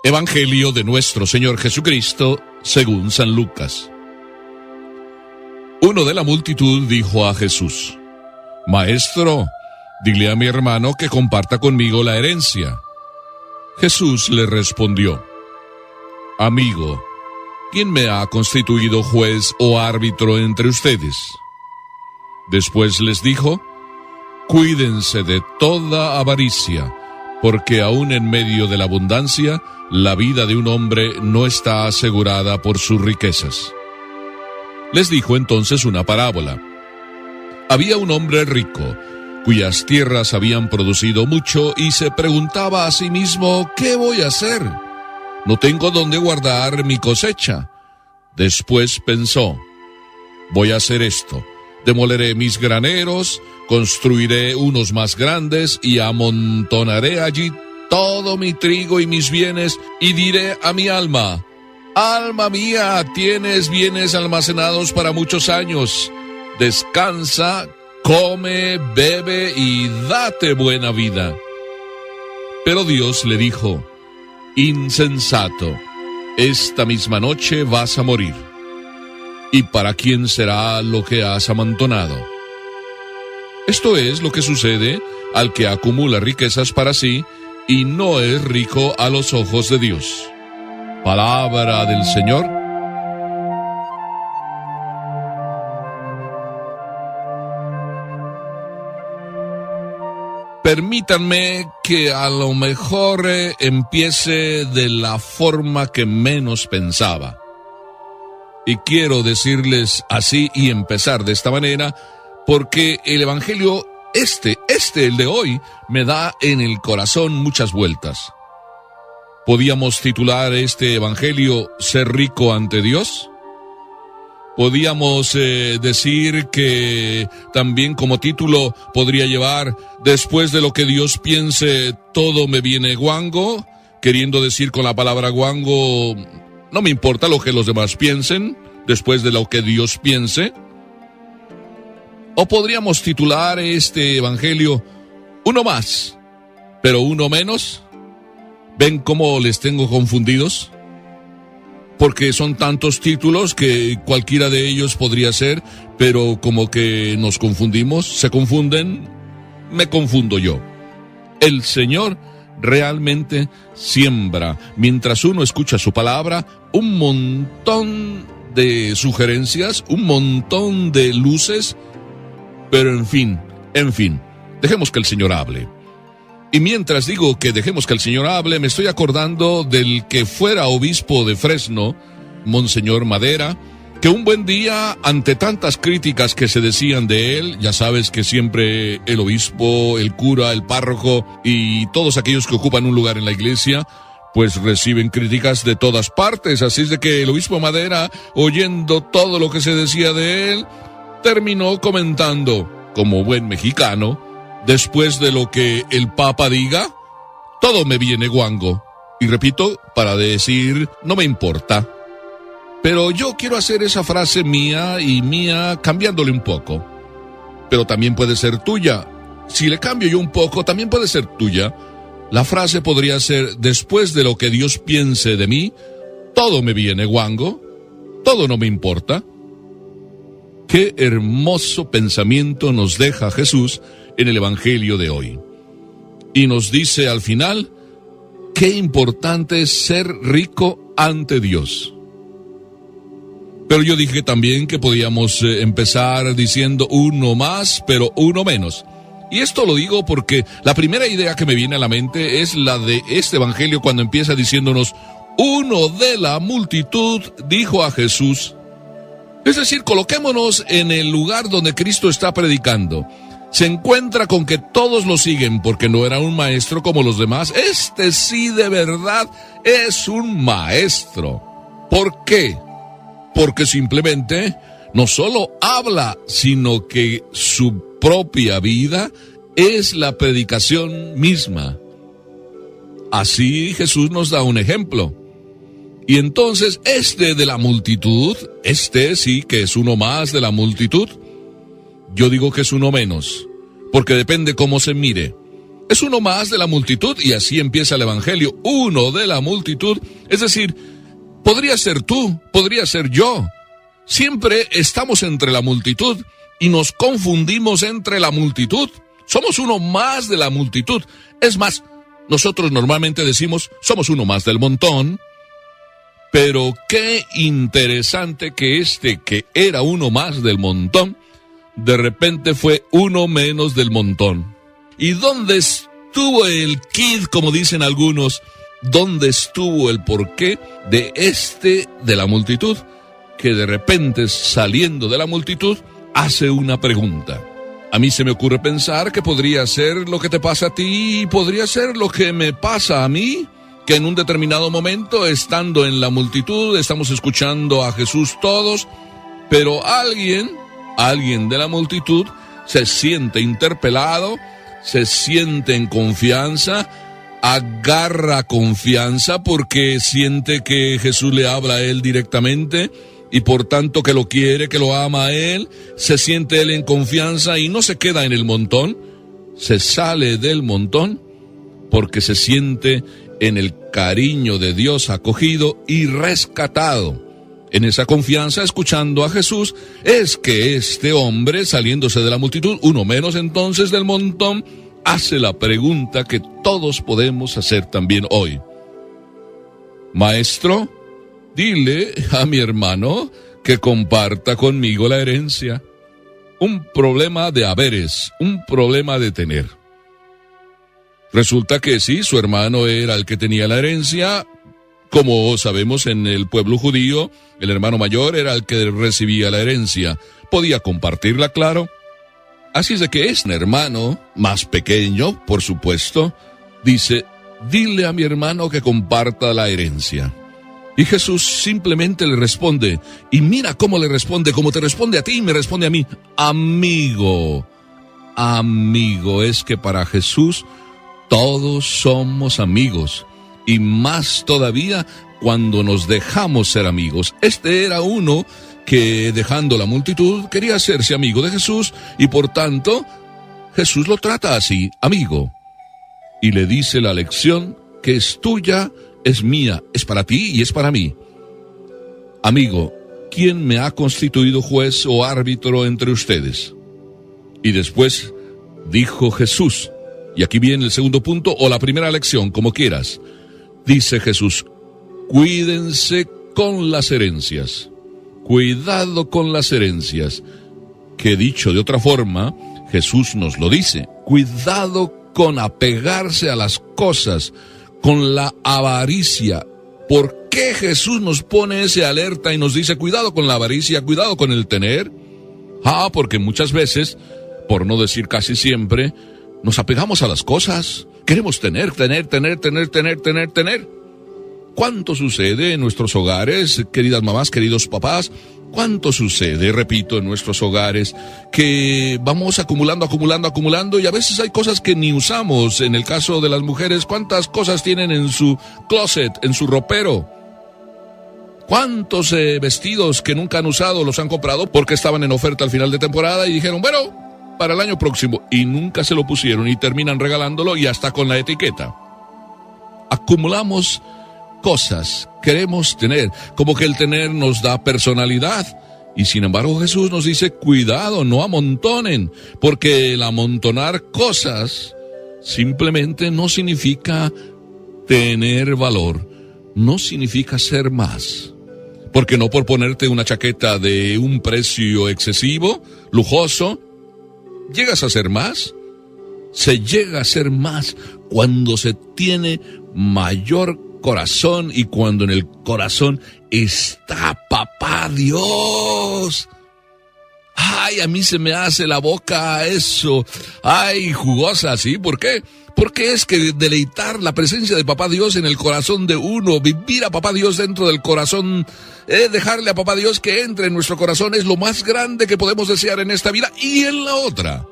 Evangelio de nuestro Señor Jesucristo, según San Lucas. Uno de la multitud dijo a Jesús: Maestro, dile a mi hermano que comparta conmigo la herencia. Jesús le respondió: Amigo, ¿quién me ha constituido juez o árbitro entre ustedes? Después les dijo: Cuídense de toda avaricia, porque aún en medio de la abundancia, la vida de un hombre no está asegurada por sus riquezas. Les dijo entonces una parábola. Había un hombre rico, cuyas tierras habían producido mucho, y se preguntaba a sí mismo: ¿qué voy a hacer? No tengo dónde guardar mi cosecha. Después pensó: voy a hacer esto. Demoleré mis graneros, construiré unos más grandes y amontonaré allí todo mi trigo y mis bienes, y diré a mi alma: alma mía, tienes bienes almacenados para muchos años. Descansa, come, bebe y date buena vida. Pero Dios le dijo: insensato, esta misma noche vas a morir. ¿Y para quién será lo que has amontonado? Esto es lo que sucede al que acumula riquezas para sí y no es rico a los ojos de Dios. Palabra del Señor. Permítanme que a lo mejor empiece de la forma que menos pensaba. Y quiero decirles así y empezar de esta manera, porque el Evangelio, el de hoy, me da en el corazón muchas vueltas. ¿Podíamos titular este Evangelio Ser rico ante Dios? ¿Podíamos decir que también como título podría llevar Después de lo que Dios piense, todo me viene guango? Queriendo decir con la palabra guango: no me importa lo que los demás piensen, después de lo que Dios piense. O podríamos titular este Evangelio Uno más, pero uno menos. ¿Ven cómo les tengo confundidos? Porque son tantos títulos que cualquiera de ellos podría ser, pero como que nos confundimos, se confunden, me confundo yo. El Señor realmente siembra, mientras uno escucha su palabra, un montón de sugerencias, un montón de luces, pero en fin, dejemos que el Señor hable. Y mientras digo que dejemos que el Señor hable, me estoy acordando del que fuera obispo de Fresno, Monseñor Madera, que un buen día, ante tantas críticas que se decían de él, ya sabes que siempre el obispo, el cura, el párroco y todos aquellos que ocupan un lugar en la iglesia, pues reciben críticas de todas partes. Así es de que el obispo Madera, oyendo todo lo que se decía de él, terminó comentando, como buen mexicano: después de lo que el Papa diga, todo me viene guango. Y repito, para decir, no me importa. Pero yo quiero hacer esa frase mía cambiándole un poco. Pero también puede ser tuya. Si le cambio yo un poco, también puede ser tuya. La frase podría ser: después de lo que Dios piense de mí, todo me viene guango, todo no me importa. Qué hermoso pensamiento nos deja Jesús en el Evangelio de hoy. Y nos dice al final: qué importante es ser rico ante Dios. Pero yo dije también que podíamos empezar diciendo uno más, pero uno menos. Y esto lo digo porque la primera idea que me viene a la mente es la de este Evangelio cuando empieza diciéndonos: uno de la multitud dijo a Jesús. Es decir, coloquémonos en el lugar donde Cristo está predicando. Se encuentra con que todos lo siguen porque no era un maestro como los demás. Este sí de verdad es un maestro. ¿Por qué? Porque simplemente no solo habla, sino que su propia vida es la predicación misma. Así Jesús nos da un ejemplo. Y entonces de la multitud, sí que es uno más de la multitud. Yo digo que es uno menos, porque depende cómo se mire. Es uno más de la multitud, y así empieza el Evangelio, uno de la multitud. Es decir, podría ser tú, podría ser yo. Siempre estamos entre la multitud y nos confundimos entre la multitud. Somos uno más de la multitud. Es más, nosotros normalmente decimos, somos uno más del montón. Pero qué interesante que que era uno más del montón, de repente fue uno menos del montón. ¿Y dónde estuvo el quid, como dicen algunos? ¿Dónde estuvo el porqué de la multitud, que de repente, saliendo de la multitud, hace una pregunta? A mí se me ocurre pensar que podría ser lo que te pasa a ti, y podría ser lo que me pasa a mí, que en un determinado momento, estando en la multitud, estamos escuchando a Jesús todos, pero alguien de la multitud se siente interpelado, se siente en confianza, agarra confianza porque siente que Jesús le habla a él directamente y por tanto que lo quiere, que lo ama a él, se siente él en confianza y no se queda en el montón, se sale del montón porque se siente en el cariño de Dios acogido y rescatado. En esa confianza, escuchando a Jesús, es que este hombre, saliéndose de la multitud, uno menos entonces del montón, hace la pregunta que todos podemos hacer también hoy. Maestro, dile a mi hermano que comparta conmigo la herencia. Un problema de haberes, un problema de tener. Resulta que sí, su hermano era el que tenía la herencia. Como sabemos, en el pueblo judío, el hermano mayor era el que recibía la herencia. Podía compartirla, claro. Así es de que este hermano, más pequeño, por supuesto, dice, dile a mi hermano que comparta la herencia. Y Jesús simplemente le responde, y mira cómo le responde, como te responde a ti y me responde a mí. Amigo, es que para Jesús todos somos amigos, y más todavía cuando nos dejamos ser amigos. Este era uno que, dejando la multitud, quería hacerse amigo de Jesús, y por tanto, Jesús lo trata así, amigo. Y le dice la lección que es tuya, es mía, es para ti y es para mí. Amigo, ¿quién me ha constituido juez o árbitro entre ustedes? Y después dijo Jesús, y aquí viene el segundo punto, o la primera lección, como quieras. Dice Jesús, cuídense con las herencias. Cuidado con las herencias. Que dicho de otra forma, Jesús nos lo dice. Cuidado con apegarse a las cosas, con la avaricia. ¿Por qué Jesús nos pone ese alerta y nos dice cuidado con la avaricia, cuidado con el tener? Porque muchas veces, por no decir casi siempre, nos apegamos a las cosas. Queremos tener. ¿Cuánto sucede en nuestros hogares, queridas mamás, queridos papás? ¿Cuánto sucede, repito, en nuestros hogares, que vamos acumulando y a veces hay cosas que ni usamos? En el caso de las mujeres, ¿cuántas cosas tienen en su closet, en su ropero? ¿Cuántos vestidos que nunca han usado los han comprado porque estaban en oferta al final de temporada y dijeron, bueno, para el año próximo, y nunca se lo pusieron y terminan regalándolo y hasta con la etiqueta? Acumulamos cosas, queremos tener, como que el tener nos da personalidad. Y sin embargo Jesús nos dice, cuidado, no amontonen, porque el amontonar cosas simplemente no significa tener valor, no significa ser más. Porque no por ponerte una chaqueta de un precio excesivo, lujoso, llegas a ser más. Se llega a ser más cuando se tiene mayor corazón y cuando en el corazón está Papá Dios. A mí se me hace la boca eso, jugosa, ¿sí? ¿Por qué? Porque es que deleitar la presencia de Papá Dios en el corazón de uno, vivir a Papá Dios dentro del corazón, dejarle a Papá Dios que entre en nuestro corazón es lo más grande que podemos desear en esta vida y en la otra.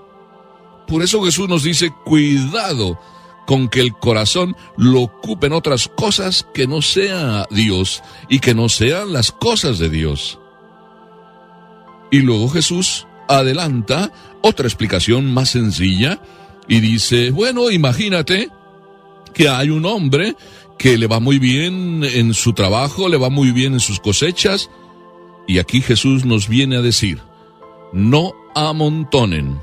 Por eso Jesús nos dice, cuidado con que el corazón lo ocupen otras cosas que no sea Dios y que no sean las cosas de Dios. Y luego Jesús adelanta otra explicación más sencilla Y dice, bueno, imagínate que hay un hombre que le va muy bien en su trabajo, le va muy bien en sus cosechas, y aquí Jesús nos viene a decir, no amontonen.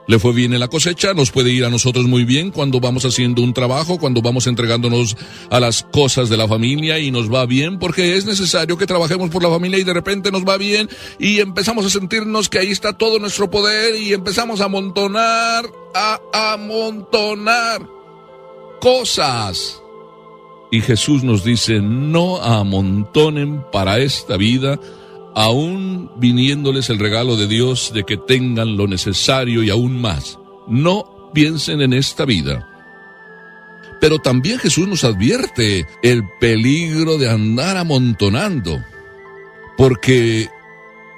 Le fue bien en la cosecha, nos puede ir a nosotros muy bien cuando vamos haciendo un trabajo, cuando vamos entregándonos a las cosas de la familia y nos va bien, porque es necesario que trabajemos por la familia y de repente nos va bien y empezamos a sentirnos que ahí está todo nuestro poder y empezamos a amontonar cosas. Y Jesús nos dice, no amontonen para esta vida, aún viniéndoles el regalo de Dios de que tengan lo necesario y aún más. No piensen en esta vida. Pero también Jesús nos advierte el peligro de andar amontonando. Porque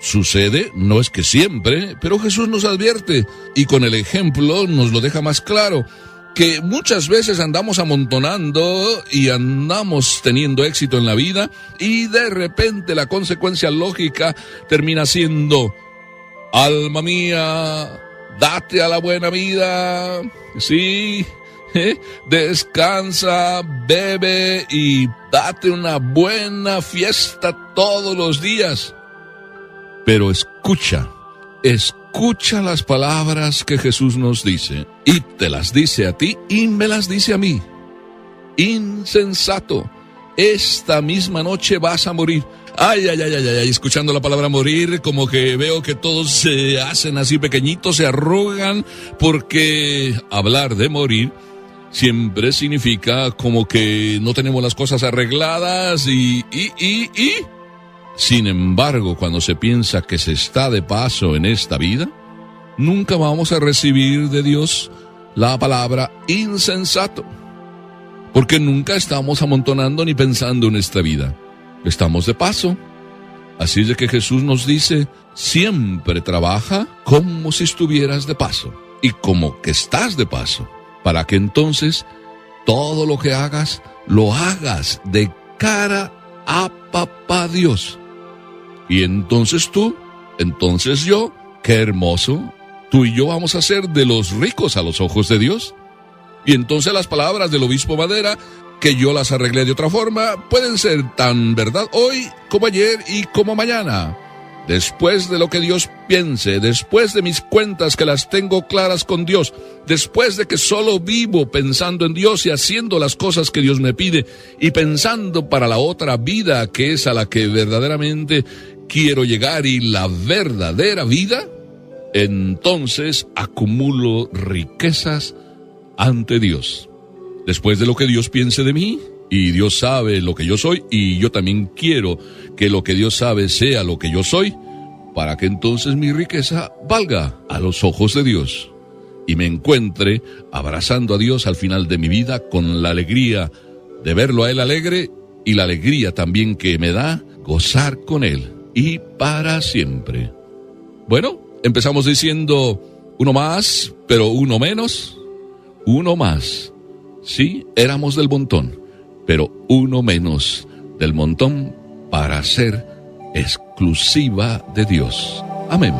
sucede, no es que siempre, pero Jesús nos advierte y con el ejemplo nos lo deja más claro. Que muchas veces andamos amontonando y andamos teniendo éxito en la vida y de repente la consecuencia lógica termina siendo, alma mía, date a la buena vida, sí, descansa, bebe y date una buena fiesta todos los días. Pero escucha las palabras que Jesús nos dice, y te las dice a ti y me las dice a mí. Insensato, esta misma noche vas a morir. Ay, escuchando la palabra morir, como que veo que todos se hacen así pequeñitos, se arrugan, porque hablar de morir siempre significa como que no tenemos las cosas arregladas y... Sin embargo, cuando se piensa que se está de paso en esta vida, nunca vamos a recibir de Dios la palabra insensato, porque nunca estamos amontonando ni pensando en esta vida. Estamos de paso. Así es de que Jesús nos dice, siempre trabaja como si estuvieras de paso y como que estás de paso, para que entonces todo lo que hagas, lo hagas de cara a Papá Dios. Y entonces tú, entonces yo, qué hermoso, tú y yo vamos a ser de los ricos a los ojos de Dios. Y entonces las palabras del obispo Madera, que yo las arreglé de otra forma, pueden ser tan verdad hoy como ayer y como mañana. Después de lo que Dios piense, después de mis cuentas que las tengo claras con Dios, después de que solo vivo pensando en Dios y haciendo las cosas que Dios me pide y pensando para la otra vida que es a la que verdaderamente quiero llegar y la verdadera vida, entonces acumulo riquezas ante Dios. Después de lo que Dios piense de mí, y Dios sabe lo que yo soy, y yo también quiero que lo que Dios sabe sea lo que yo soy, para que entonces mi riqueza valga a los ojos de Dios, y me encuentre abrazando a Dios al final de mi vida con la alegría de verlo a Él alegre, y la alegría también que me da gozar con Él, y para siempre. Bueno, empezamos diciendo uno más, pero uno menos, uno más. Sí, éramos del montón, pero uno menos del montón para ser exclusiva de Dios. Amén.